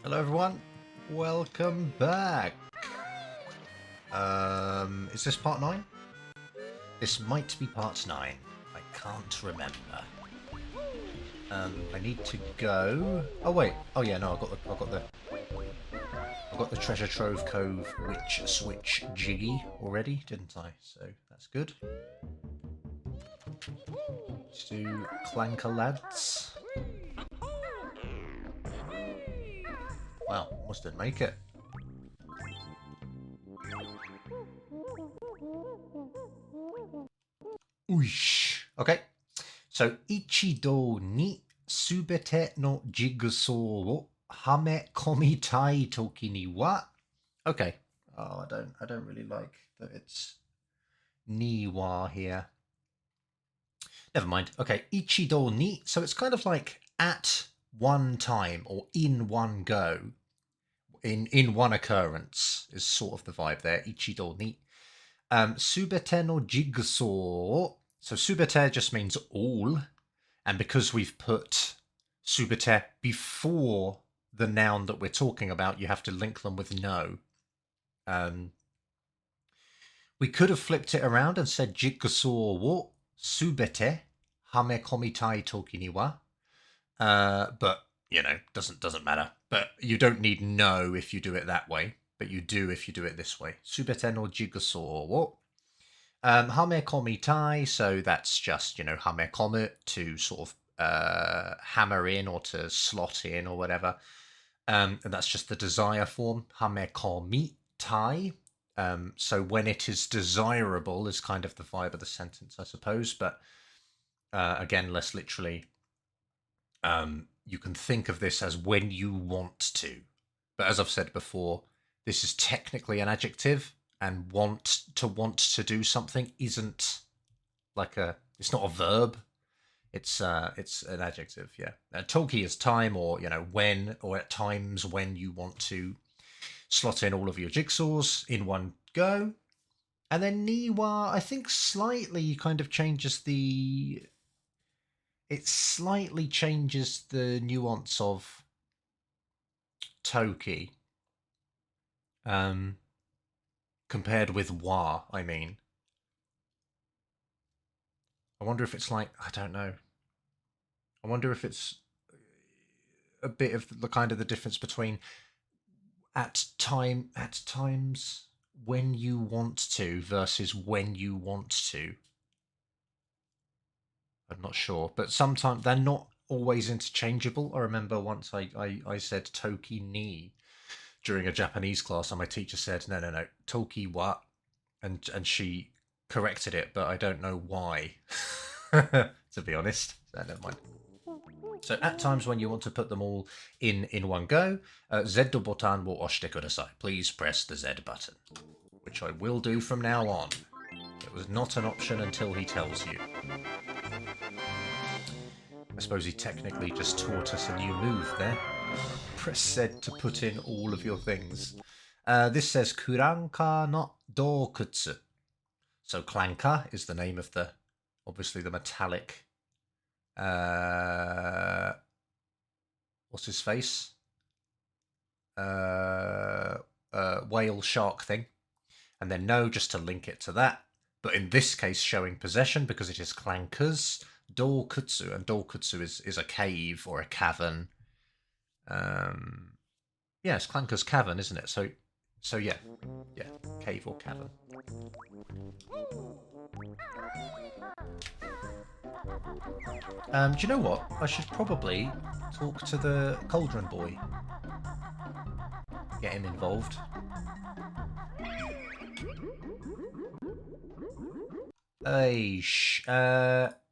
Hello everyone, welcome back. Is this part 9? This might be part 9. I can't remember. I need to go. Oh wait. Oh yeah, no, I got the Treasure Trove Cove Witch Switch Jiggy already, didn't I? So that's good. Let's do Clanker Lads. Wow, almost didn't make it. Oosh. Okay. So, ichido ni subete no jigsaw wo hame komitai toki ni wa. Okay. Oh, I don't really like that it's ni wa here. Never mind. Okay, ichido ni. So it's kind of like at one time or in one go. In one occurrence is sort of the vibe there. Ichido ni. Subete no jigsaw. So subete just means all, and because we've put subete before the noun that we're talking about, you have to link them with no. We could have flipped it around and said jigsaw wo subete hame komitai toki ni wa, but you know, doesn't matter. But you don't need no if you do it that way, but you do if you do it this way. Subete no jigsaw wo. Hame komitai, so that's just, you know, hame komu, to sort of hammer in or to slot in or whatever. And that's just the desire form, hame komitai. So when it is desirable is kind of the vibe of the sentence, I suppose. But again, less literally, you can think of this as when you want to. But as I've said before, this is technically an adjective. And want to do something isn't like it's not a verb. It's an adjective, yeah. Toki is time, or you know, when, or at times when you want to slot in all of your jigsaws in one go. And then niwa, I think slightly kind of changes the nuance of toki. Compared with wa, I mean. I wonder if it's like, I don't know. I wonder if it's a bit of the kind of the difference between at times when you want to versus when you want to. I'm not sure, but sometimes they're not always interchangeable. I remember once I said toki ni during a Japanese class, and my teacher said, no, toki wa, and she corrected it, but I don't know why, to be honest. So never mind. So at times when you want to put them all in one go, Z botan wo oshite kudasai. Please press the Z button, which I will do from now on. It was not an option until he tells you. I suppose he technically just taught us a new move there. Press Z to put in all of your things. This says Kuranka no Dokutsu. So Clanker is the name of obviously the metallic, what's his face? Whale shark thing. And then no, just to link it to that. But in this case, showing possession because it is Clanker's Dokutsu, and Dokutsu is a cave or a cavern. Yeah, it's Clanker's cavern, isn't it? So yeah, cave or cavern. Do you know what? I should probably talk to the Cauldron Boy. Get him involved.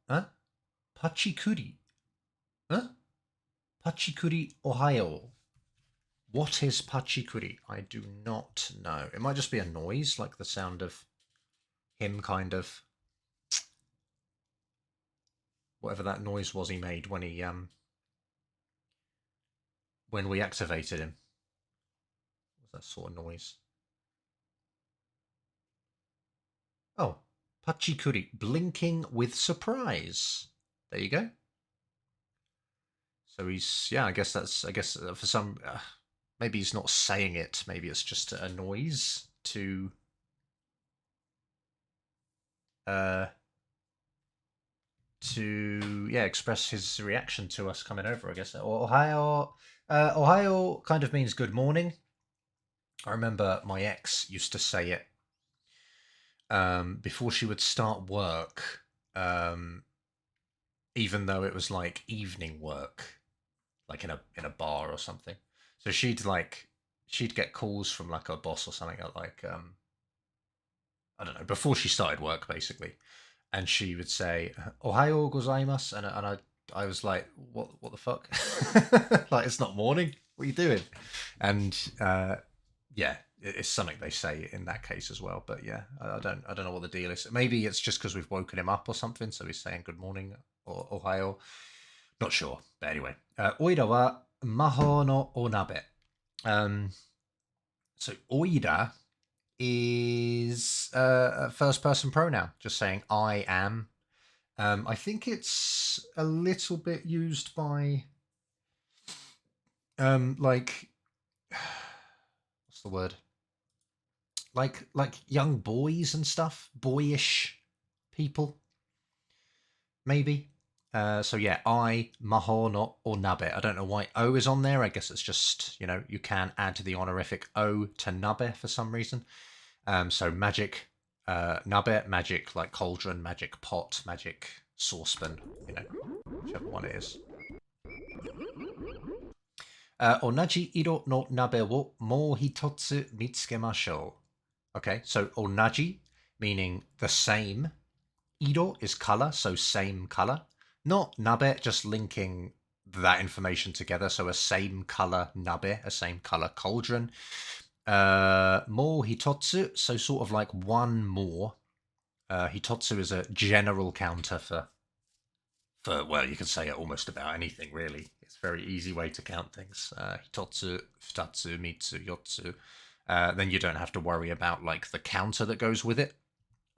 Huh? Pachikuri. Huh? Pachikuri, Ohio. What is pachikuri? I do not know. It might just be a noise, like the sound of him kind of... whatever that noise was he made when he, when we activated him. What was that sort of noise? Oh, pachikuri. Blinking with surprise. There you go. So he's, yeah, I guess for some, maybe he's not saying it. Maybe it's just a noise to express his reaction to us coming over, I guess. Ohio, Ohio kind of means good morning. I remember my ex used to say it before she would start work, even though it was like evening work, like in a bar or something. So she'd get calls from like her boss or something like I don't know, before she started work basically, and she would say "Ohayo gozaimasu," and I was like, what the fuck? Like, it's not morning. What are you doing? And yeah, it's something they say in that case as well. But yeah, I don't know what the deal is. Maybe it's just because we've woken him up or something, so he's saying good morning or Ohayo. Not sure, but anyway. Oira wa maho no onabe. So oira is a first person pronoun, just saying I am. I think it's a little bit used by like what's the word? Like young boys and stuff, boyish people, maybe. So yeah, I, maho no onabe. I don't know why O is on there. I guess it's just, you can add the honorific O to nabe for some reason. So magic, nabe, magic like cauldron, magic pot, magic saucepan, whichever one it is. Onaji iro no nabe wo mou hitotsu mitsukemashou. Okay, so onaji, meaning the same. Iro is color, so same color. Not nabe, just linking that information together. So a same color nabe, a same color cauldron. Mou hitotsu, so sort of like one more. Hitotsu is a general counter for well, you can say it almost about anything really. It's a very easy way to count things. Hitotsu, futatsu, mitsu, yotsu. Then you don't have to worry about like the counter that goes with it.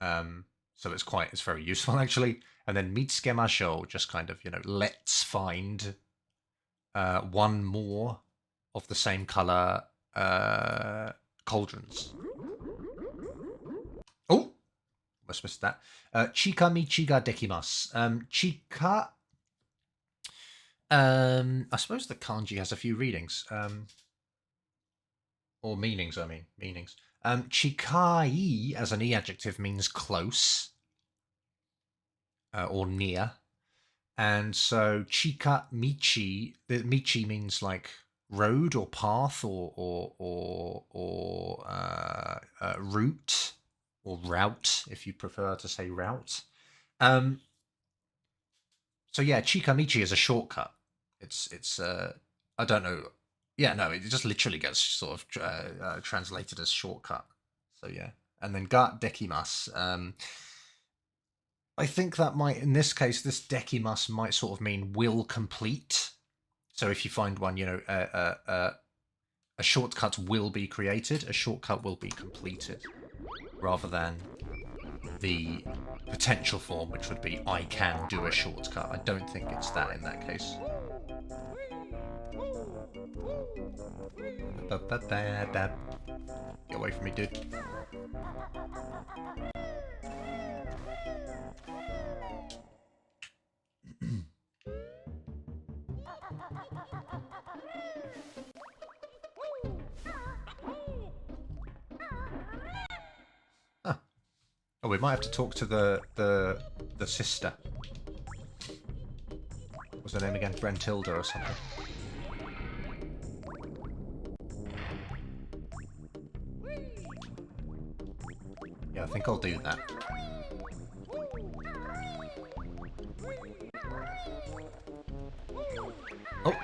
So it's very useful actually. And then mitsukemashou, just kind of, let's find one more of the same color cauldrons. Oh, almost missed that. Chika michi ga dekimasu. Chika. I suppose the kanji has a few readings. Or meanings, I mean. Meanings. Chikai, as an E adjective, means close. Or near. And so chika michi, the michi means like road or path or route or route, if you prefer to say route. So yeah, chikamichi is a shortcut. It's I don't know. Yeah, no, it just literally gets sort of translated as shortcut. So yeah, and then ga dekimasu. I think that might, in this case, this dekimasu might sort of mean will complete. So if you find one, a shortcut will be created, a shortcut will be completed, rather than the potential form, which would be I can do a shortcut. I don't think it's that in that case. Get away from me, dude. Oh, we might have to talk to the sister. What's her name again? Brentilda or something. Yeah, I think I'll do that. Oh.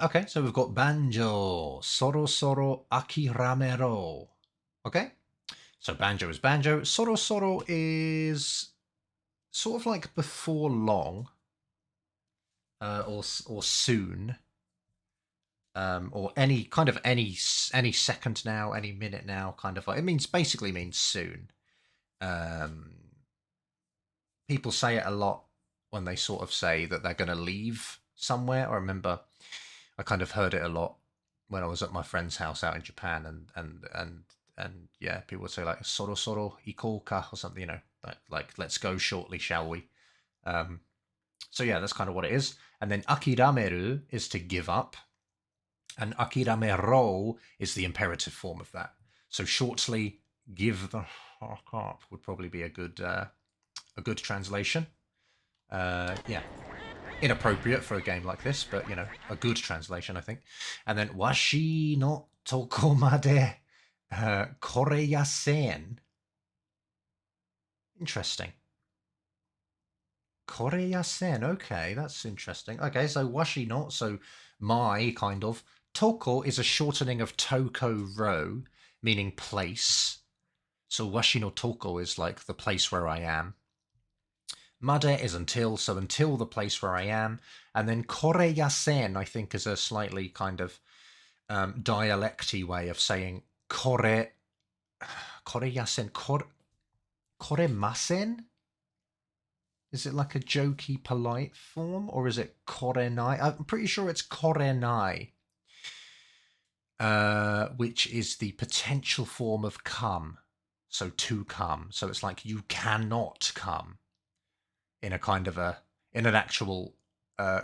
Okay, so we've got Banjo. Soro soro akiramero. Okay, so Banjo is Banjo. Soro soro is sort of like before long, or soon, or any second now, any minute now, kind of like it basically means soon. People say it a lot when they sort of say that they're going to leave somewhere. I remember I kind of heard it a lot when I was at my friend's house out in Japan, and yeah, people would say like "soro soro ikoka" or something, like let's go shortly, shall we? Um, so yeah, that's kind of what it is. And then akirameru is to give up, and akiramero is the imperative form of that. So shortly, give the fuck up would probably be a good translation. Yeah, inappropriate for a game like this, but a good translation, I think. And then washi no tokomade koreyasen. Interesting. Koreyasen. Okay, that's interesting. Okay, so washi no, so my kind of. Toko is a shortening of toko ro, meaning place. So washi no toko is like the place where I am. Made is until, so until the place where I am. And then koreyasen, I think, is a slightly kind of dialecty way of saying koreyasen, koremasen? Is it like a jokey, polite form, or is it korenai? I'm pretty sure it's korenai, which is the potential form of come. So to come. So it's like you cannot come in a kind of in an actual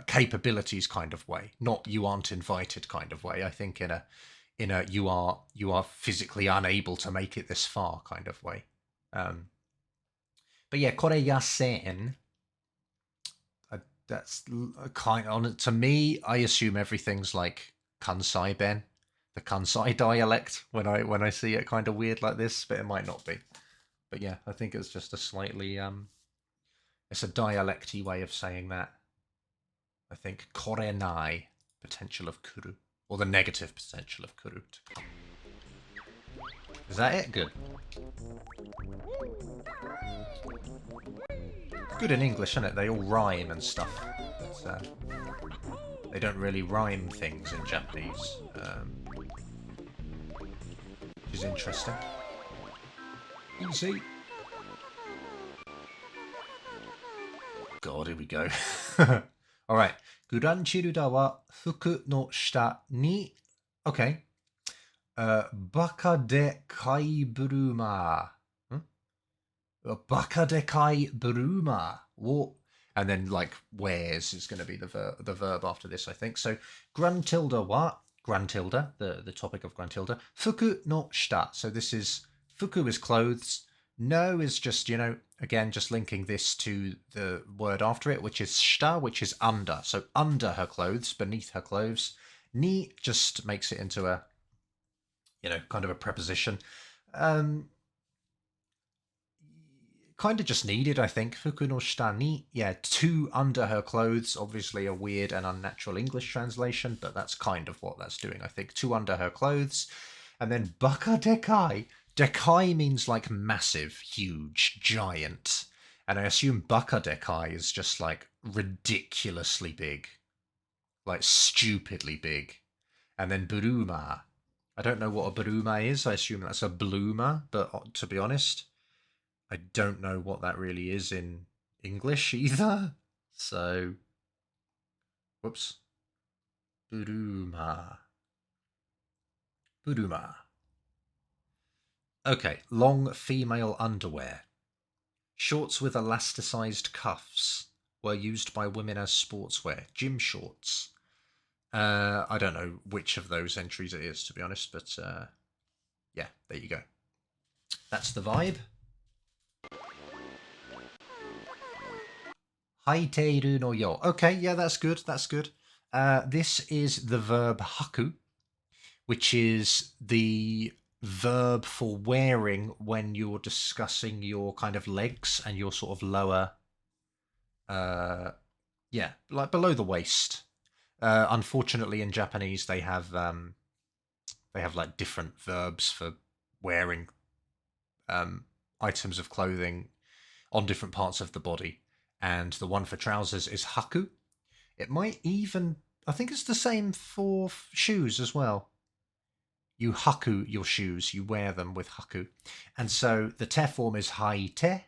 capabilities kind of way, not you aren't invited kind of way. I think in a you are physically unable to make it this far kind of way. But yeah, koreyasen. That's kind of, to me, I assume everything's like Kansai Ben, the Kansai dialect when I see it kind of weird like this, but it might not be. But yeah, I think it's just a slightly it's a dialecty way of saying that. I think korenai, potential of kuru, or the negative potential of kuru to come. Is that it? Good. Good in English, isn't it? They all rhyme and stuff. But, they don't really rhyme things in Japanese, which is interesting. Easy. God, here we go. Alright. Guranchiruda wa fuku no shita ni... Okay. Baka dekai buruma. Baka dekai buruma. What? And then, like, wears is going to be the verb after this, I think. So, Grantilda wa... Grantilda, the topic of Grantilda. Fuku no shita. So this is... Fuku is clothes. No is just, again, just linking this to the word after it, which is shita, which is under. So under her clothes, beneath her clothes. Ni just makes it into a, kind of a preposition. Kind of just needed, I think. Fuku no shita ni. Yeah, to under her clothes. Obviously a weird and unnatural English translation, but that's kind of what that's doing, I think. To under her clothes. And then baka dekai. Dekai means like massive, huge, giant. And I assume baka dekai is just like ridiculously big. Like stupidly big. And then buruma. I don't know what a buruma is. I assume that's a bloomer. But to be honest, I don't know what that really is in English either. So, whoops. Buruma. Buruma. Okay, long female underwear. Shorts with elasticized cuffs were used by women as sportswear. Gym shorts. I don't know which of those entries it is, to be honest, but yeah, there you go. That's the vibe. Haiteiru no yo. Okay, yeah, that's good, that's good. This is the verb haku, which is the verb for wearing when you're discussing your kind of legs and your sort of lower yeah, like below the waist. Unfortunately in Japanese they have like different verbs for wearing items of clothing on different parts of the body, and the one for trousers is haku. It might even, I think it's the same for shoes as well. You haku your shoes, you wear them with haku. And so the te form is haite,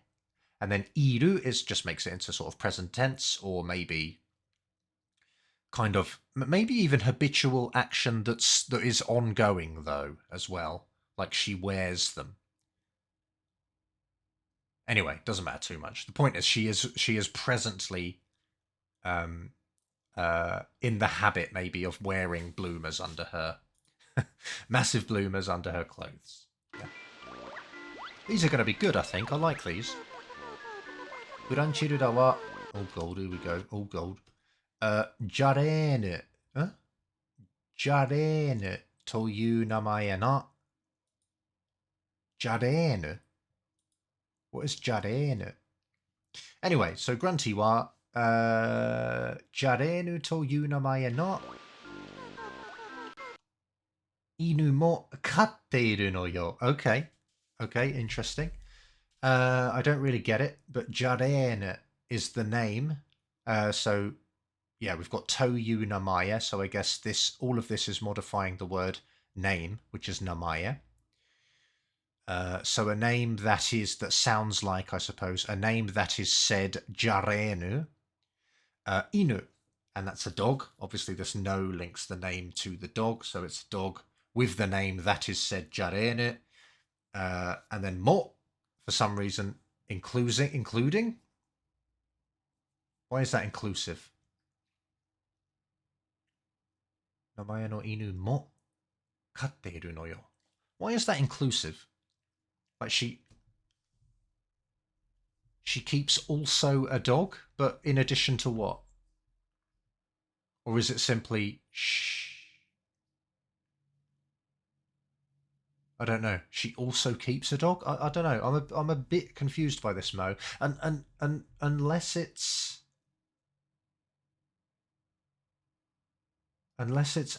and then iru just makes it into sort of present tense, or maybe kind of maybe even habitual action that is ongoing though as well. Like she wears them. Anyway, doesn't matter too much. The point is she is presently um, in the habit maybe of wearing bloomers under her massive bloomers under her clothes. Yeah. These are going to be good, I think. I like these. Uranchiruda wa all gold. Here we go. All gold. Jarenu. Huh? Jarenu to you namae na. Jarenu. What is jarenu? Anyway, so Grunty wa jarenu to you namae na. Inu mo katteiru no yo. Okay. Okay, interesting. I don't really get it, but Jaren is the name. So, yeah, we've got Toyu Namaya. So I guess all of this is modifying the word name, which is Namaya. So a name that sounds like, I suppose, a name that is said Jarenu. Inu, and that's a dog. Obviously, this no links the name to the dog, so it's a dog with the name that is said Jarenu. And then mo, for some reason, including. Why is that inclusive? Namae no inu mo katteiru no yo. Why is that inclusive? Like she keeps also a dog, but in addition to what? Or is it simply shh? I don't know. She also keeps a dog. I don't know. I'm a bit confused by this, Mo. And unless it's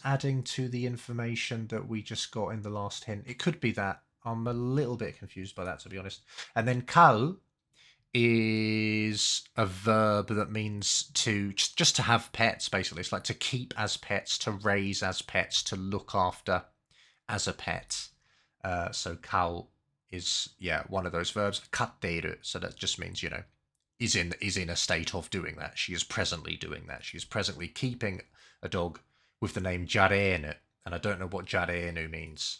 adding to the information that we just got in the last hint, it could be that. I'm a little bit confused by that, to be honest. And then kau is a verb that means to just to have pets. Basically, it's like to keep as pets, to raise as pets, to look after as a pet. So kau is one of those verbs. Katteiru, so that just means is in a state of doing that. She is presently doing that. She is presently keeping a dog with the name Jarenu, and I don't know what Jarenu means.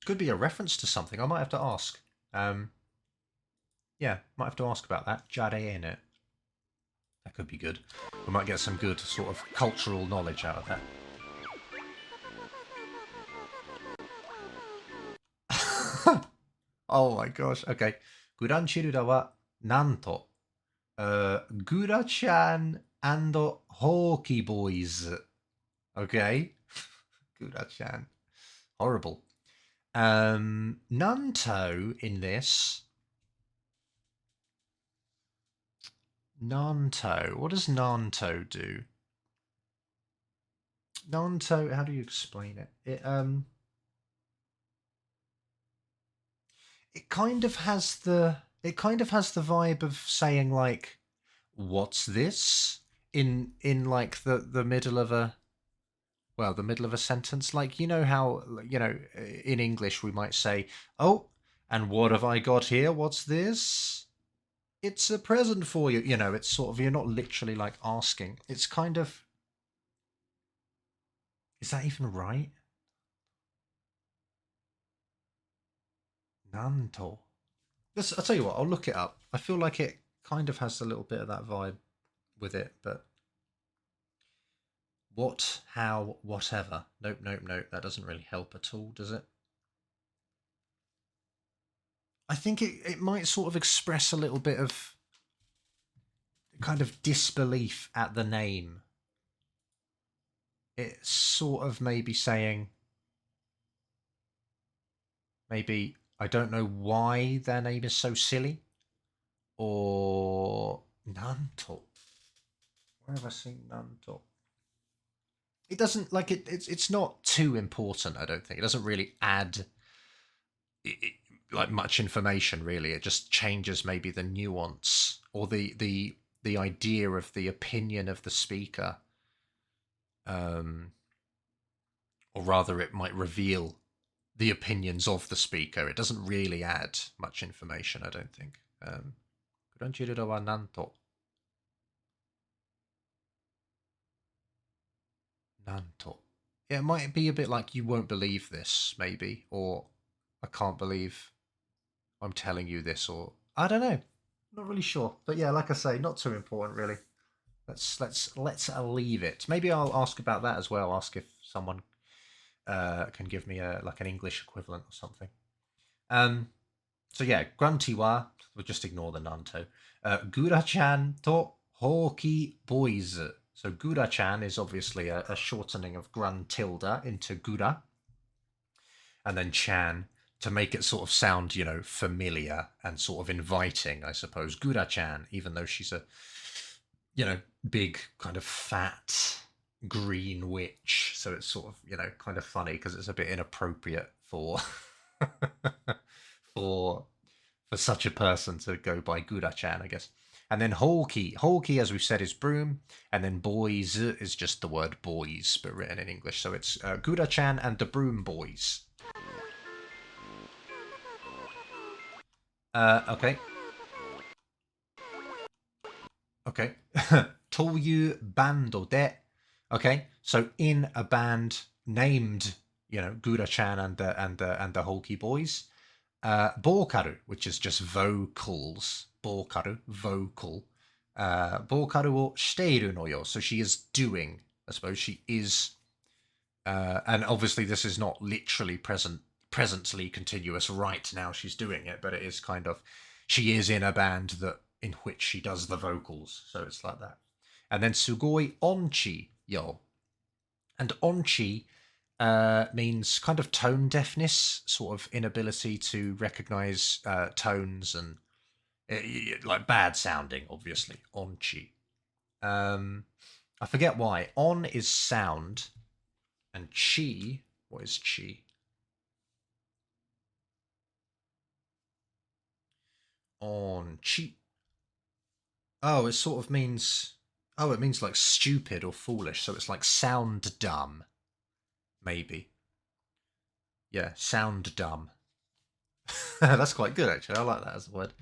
Could be a reference to something. I might have to ask. Might have to ask about that. Jarenu. That could be good. We might get some good sort of cultural knowledge out of that. Oh my gosh. Okay. Guranchiruda wa nanto. Gura-chan and Hawky Boys. Okay. Gura-chan. Horrible. Nanto in this. Nanto. What does Nanto do? Nanto, how do you explain it? It kind of has the vibe of saying like, what's this? In like the middle of a sentence. Like, you know how, in English we might say, oh, and what have I got here? What's this? It's a present for you. It's sort of, you're not literally like asking. It's kind of, is that even right? Nanto. I'll tell you what, I'll look it up. I feel like it kind of has a little bit of that vibe with it, but what, how, whatever. Nope. That doesn't really help at all, does it? I think it might sort of express a little bit of kind of disbelief at the name. It's sort of maybe saying, maybe, I don't know why their name is so silly. Or Nanto. Where have I seen Nanto? It doesn't, like, it's not too important, I don't think. It doesn't really add like much information, really. It just changes maybe the nuance or the idea of the opinion of the speaker. Or rather, it might reveal the opinions of the speaker. It doesn't really add much information, I don't think. Nanto. Nanto. Yeah, it might be a bit like you won't believe this, maybe, or I can't believe I'm telling you this, or I don't know. Not really sure. But yeah, like I say, not too important really. Let's leave it. Maybe I'll ask about that as well. Ask if someone can give me a like an English equivalent or something. Um, so yeah, grunty wa. We'll just ignore the Nanto. Gura-chan to Hoki boys. So Gura-chan is obviously a shortening of Grun tilde into Gura, and then Chan to make it sort of sound, familiar and sort of inviting, I suppose. Gura-chan, even though she's a, big kind of fat green witch, so it's sort of, kind of funny because it's a bit inappropriate for for for such a person to go by Gura-chan, I guess. And then Holki, as we've said, is broom, and then boys is just the word boys, but written in English. So it's Gura-chan and the Broom Boys. Okay. Okay. Toyu bando de. Okay. So in a band named, Gura-chan and the Holki Boys, Bokaru, which is just vocals. Bokaru, vocal. Bokaru wo shiteiru no yo. So she is doing. I suppose she is. And obviously, this is not literally presently continuous right now she's doing it, but it is kind of. She is in a band that in which she does the vocals. So it's like that. And then sugoi onchi yo. And onchi means kind of tone deafness, sort of inability to recognize tones and like bad sounding, obviously. Onchi. I forget why. On is sound, and chi. What is chi? On chi. Oh, it sort of means. Oh, it means like stupid or foolish. So it's like sound dumb, maybe. Yeah, sound dumb. That's quite good, actually. I like that as a word.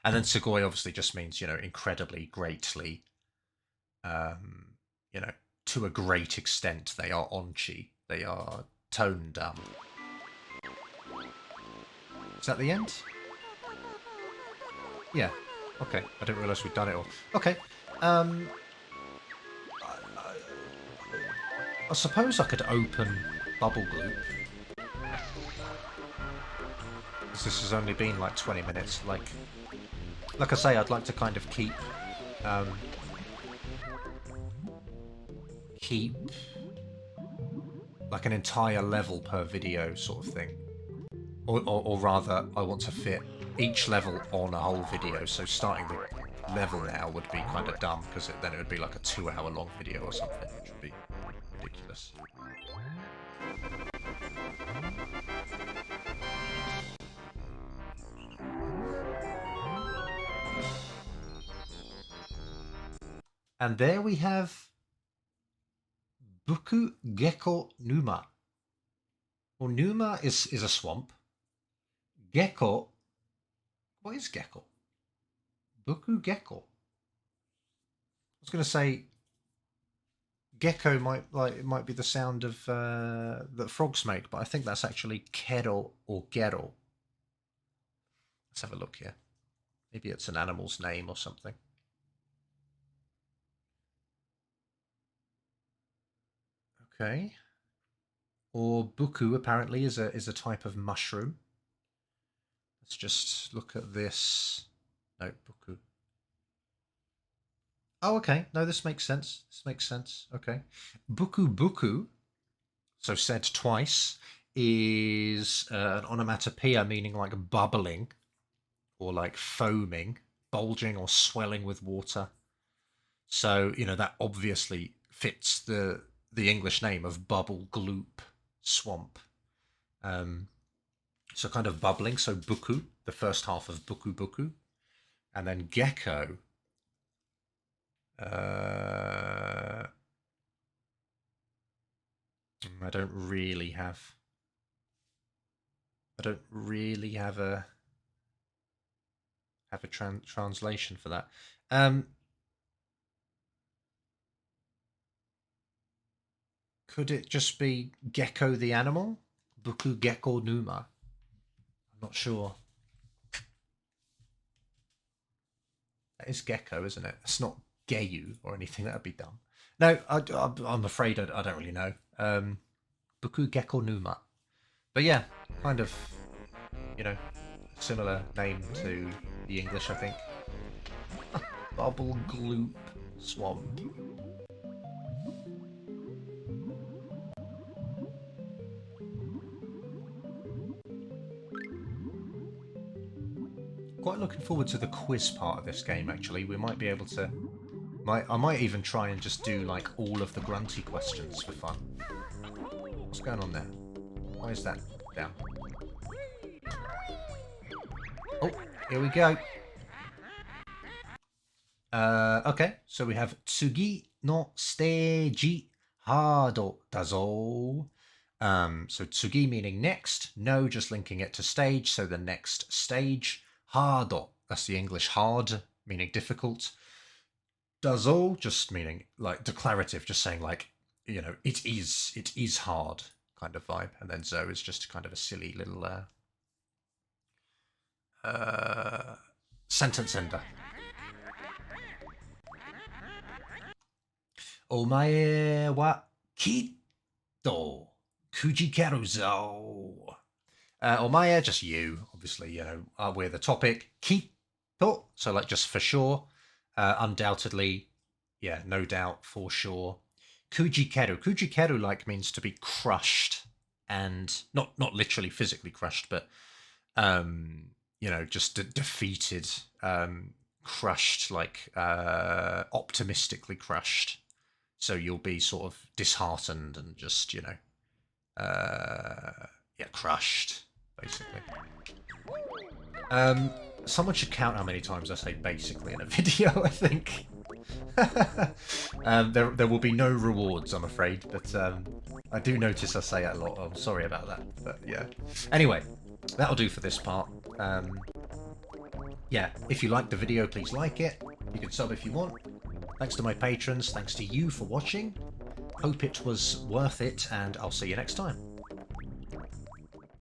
And then Sugoi obviously just means, incredibly, greatly, um, you know, to a great extent. They are onchi. They are tone dumb. Is that the end? Yeah. Okay. I didn't realise we'd done it all. Okay. Um, I suppose I could open Bubble Gloop. This has only been like 20 minutes. Like I say, I'd like to kind of keep like an entire level per video sort of thing, or rather, I want to fit each level on a whole video. So starting the level now would be kind of dumb because then it would be like a 2-hour long video or something, which would be ridiculous. And there we have Buku Gecko Numa. Well, Numa is a swamp. Gecko. What is gecko? Buku Gecko. I was going to say gecko might be the sound of that frogs make, but I think that's actually kero or gero. Let's have a look here. Maybe it's an animal's name or something. Okay. Or buku apparently is a type of mushroom. Let's just look at this. No, buku. Oh, okay. No, this makes sense. This makes sense. Okay. Buku buku, so said twice, is an onomatopoeia meaning like bubbling or like foaming, bulging or swelling with water. So, that obviously fits the English name of Bubble Gloop Swamp. So kind of bubbling. So buku, the first half of buku buku, and then gecko. I don't really have. I don't really have a translation for that. Could it just be gecko the animal? Buku gecko numa. I'm not sure. That is gecko, isn't it? It's not geyu or anything. That'd be dumb. No, I'm afraid I don't really know. Buku gecko numa. But yeah, kind of, you know, similar name to the English, I think. Bubble Gloop Swamp. Quite looking forward to the quiz part of this game, actually. We might be able to... I might even try and just do, like, all of the grunty questions for fun. What's going on there? Why is that down? Oh, here we go. Okay, so we have Tsugi no stage hado dazo. So Tsugi meaning next, no just linking it to stage, so the next stage. Hado, that's the English hard, meaning difficult. Dazo, just meaning like declarative, just saying like, you know, it is hard kind of vibe. And then zo is just kind of a silly little sentence ender. Omae wa kitto kujikeru zo. Omae, just you, obviously, you know, we're the topic. Kitto, so like just for sure. Undoubtedly, yeah, no doubt, for sure. Kujikeru. Kujikeru, like, means to be crushed. And not literally physically crushed, but, you know, just defeated, crushed, like, optimistically crushed. So you'll be sort of disheartened and just, you know, yeah, crushed, basically. Someone should count how many times I say basically in a video, I think. There will be no rewards, I'm afraid, but I do notice I say it a lot. I'm sorry about that, but yeah. Anyway, that'll do for this part. Yeah, if you liked the video, please like it. You can sub if you want. Thanks to my patrons, thanks to you for watching. Hope it was worth it, and I'll see you next time.